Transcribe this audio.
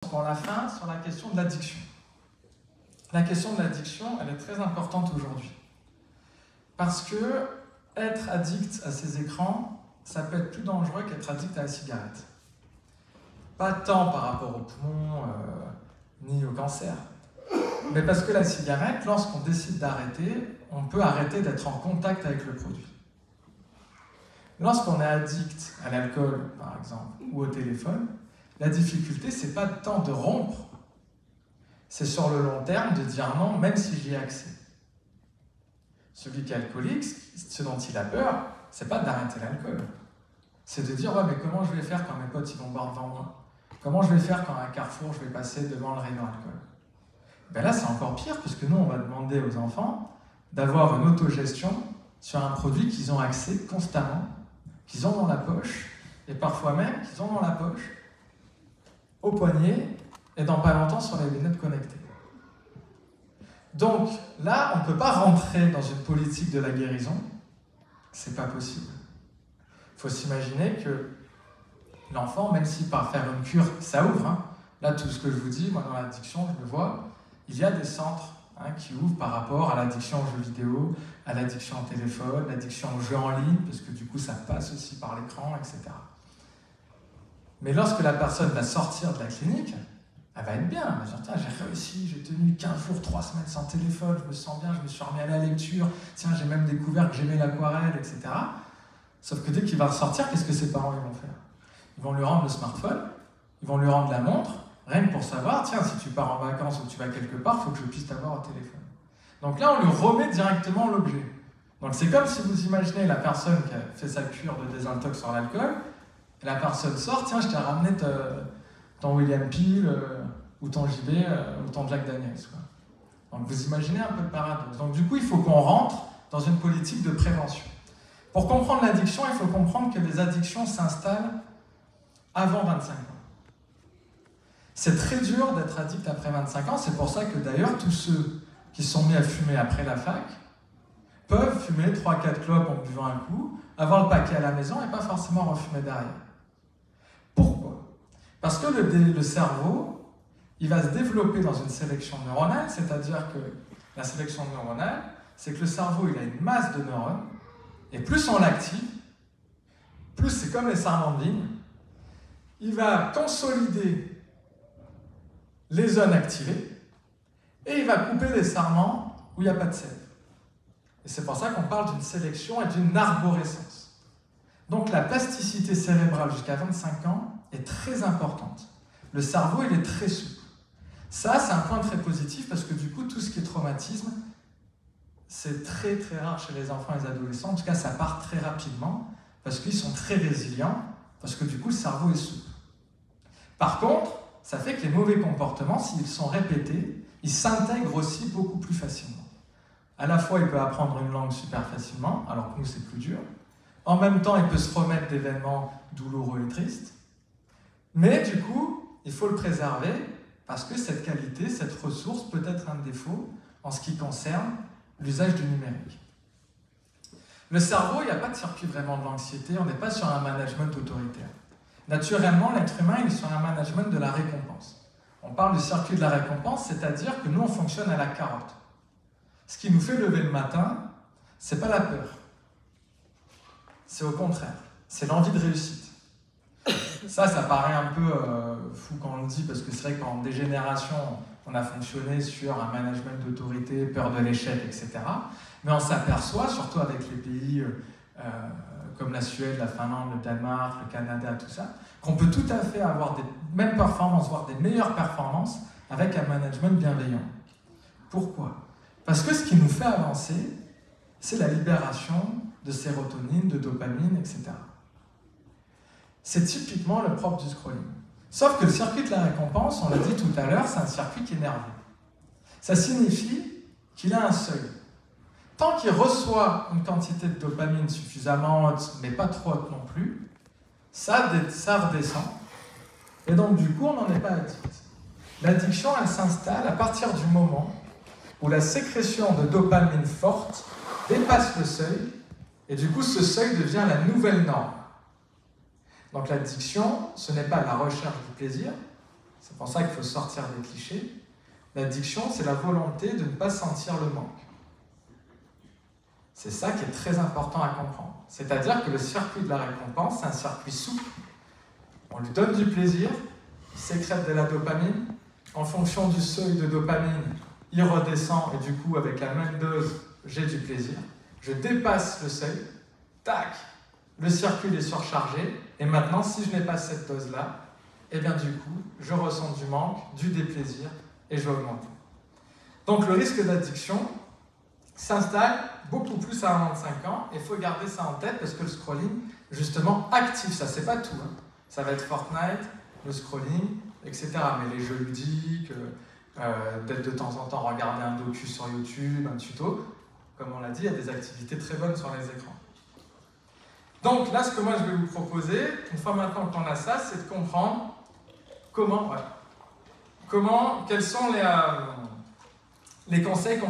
pour la fin sur la question de l'addiction. La question de l'addiction, elle est très importante aujourd'hui. Parce que être addict à ces écrans, ça peut être plus dangereux qu'être addict à la cigarette. Pas tant par rapport aux poumons ni au cancer, mais parce que la cigarette, lorsqu'on décide d'arrêter, on peut arrêter d'être en contact avec le produit. Lorsqu'on est addict à l'alcool, par exemple, ou au téléphone, la difficulté, c'est pas tant de rompre, c'est sur le long terme de dire non, même si j'y ai accès. Celui qui est alcoolique, ce dont il a peur, c'est pas d'arrêter l'alcool. C'est de dire, ouais, mais comment je vais faire quand mes potes ils vont boire devant moi? Comment je vais faire quand à un carrefour, je vais passer devant le rayon alcool? Ben là, c'est encore pire, parce que nous, on va demander aux enfants d'avoir une autogestion sur un produit qu'ils ont accès constamment, qu'ils ont dans la poche, et parfois même qu'ils ont dans la poche, au poignet, et dans pas longtemps sur les lunettes connectées. Donc là, on ne peut pas rentrer dans une politique de la guérison, c'est pas possible. Il faut s'imaginer que l'enfant, même si par faire une cure, ça ouvre, hein. Là, tout ce que je vous dis, moi dans l'addiction, je le vois, il y a des centres qui ouvrent par rapport à l'addiction aux jeux vidéo, à l'addiction au téléphone, l'addiction aux jeux en ligne, parce que du coup, ça passe aussi par l'écran, etc. Mais lorsque la personne va sortir de la clinique, elle va être bien. Elle va dire, tiens, j'ai réussi, j'ai tenu 15 jours, 3 semaines sans téléphone, je me sens bien, je me suis remis à la lecture, tiens, j'ai même découvert que j'aimais l'aquarelle, etc. Sauf que dès qu'il va ressortir, qu'est-ce que ses parents ils vont faire? Ils vont lui rendre le smartphone, ils vont lui rendre la montre, rien que pour savoir, tiens, si tu pars en vacances ou tu vas quelque part, il faut que je puisse t'avoir au téléphone. Donc là, on lui remet directement l'objet. Donc c'est comme si vous imaginez la personne qui a fait sa cure de désintox sur l'alcool, et la personne sort, tiens, je t'ai ramené ton William Peel, ou ton JB, ou ton Jack Daniels. Quoi. Donc vous imaginez un peu le paradoxe. Donc du coup, il faut qu'on rentre dans une politique de prévention. Pour comprendre l'addiction, il faut comprendre que les addictions s'installent avant 25 ans. C'est très dur d'être addict après 25 ans, c'est pour ça que d'ailleurs, tous ceux qui sont mis à fumer après la fac peuvent fumer 3-4 clopes en buvant un coup, avoir le paquet à la maison et pas forcément refumer derrière. Pourquoi? Parce que le cerveau, il va se développer dans une sélection neuronale, c'est-à-dire que la sélection neuronale, c'est que le cerveau, il a une masse de neurones, et plus on l'active, plus c'est comme les sarments de vigne, il va consolider les zones activées, et il va couper les sarments où il n'y a pas de sève. Et c'est pour ça qu'on parle d'une sélection et d'une arborescence. Donc la plasticité cérébrale jusqu'à 25 ans est très importante. Le cerveau, il est très souple. Ça, c'est un point très positif parce que du coup, tout ce qui est traumatisme, c'est très très rare chez les enfants et les adolescents. En tout cas, ça part très rapidement parce qu'ils sont très résilients, parce que du coup, le cerveau est souple. Par contre, ça fait que les mauvais comportements, s'ils sont répétés, ils s'intègrent aussi beaucoup plus facilement. À la fois, il peut apprendre une langue super facilement, alors que nous, c'est plus dur. En même temps, il peut se remettre d'événements douloureux et tristes. Mais du coup, il faut le préserver parce que cette qualité, cette ressource peut être un défaut en ce qui concerne l'usage du numérique. Le cerveau, il n'y a pas de circuit vraiment de l'anxiété, on n'est pas sur un management autoritaire. Naturellement, l'être humain, il est sur un management de la récompense. On parle du circuit de la récompense, c'est-à-dire que nous, on fonctionne à la carotte. Ce qui nous fait lever le matin, c'est pas la peur. C'est au contraire, c'est l'envie de réussite. Ça paraît un peu fou quand on le dit, parce que c'est vrai que pendant des générations, on a fonctionné sur un management d'autorité, peur de l'échec, etc. Mais on s'aperçoit, surtout avec les pays comme la Suède, la Finlande, le Danemark, le Canada, tout ça, qu'on peut tout à fait avoir des mêmes performances, voire des meilleures performances, avec un management bienveillant. Pourquoi? Parce que ce qui nous fait avancer, c'est la libération de sérotonine, de dopamine, etc. C'est typiquement le propre du scrolling. Sauf que le circuit de la récompense, on l'a dit tout à l'heure, c'est un circuit qui est nerveux. Ça signifie qu'il a un seuil. Tant qu'il reçoit une quantité de dopamine suffisamment haute, mais pas trop haute non plus, ça redescend. Et donc du coup, on n'en est pas addict. L'addiction, elle s'installe à partir du moment où la sécrétion de dopamine forte dépasse le seuil, et du coup, ce seuil devient la nouvelle norme. Donc l'addiction, ce n'est pas la recherche du plaisir, C'est pour ça qu'il faut sortir des clichés. L'addiction, c'est la volonté de ne pas sentir le manque. C'est ça qui est très important à comprendre. C'est-à-dire que le circuit de la récompense, c'est un circuit souple. On lui donne du plaisir, il sécrète de la dopamine. En fonction du seuil de dopamine, il redescend et du coup, avec la même dose, j'ai du plaisir. Je dépasse le seuil, tac, le circuit est surchargé. Et maintenant, si je n'ai pas cette dose-là, eh bien du coup, je ressens du manque, du déplaisir et je vais augmenter. Donc le risque d'addiction s'installe beaucoup plus à 25 ans et il faut garder ça en tête parce que le scrolling, justement, active ça. C'est pas tout. Hein. Ça va être Fortnite, le scrolling, etc. Mais les jeux ludiques, d'être de temps en temps regarder un docu sur YouTube, un tuto, comme on l'a dit, il y a des activités très bonnes sur les écrans. Donc là, ce que moi je vais vous proposer, une fois maintenant qu'on a ça, c'est de comprendre quels sont les conseils qu'on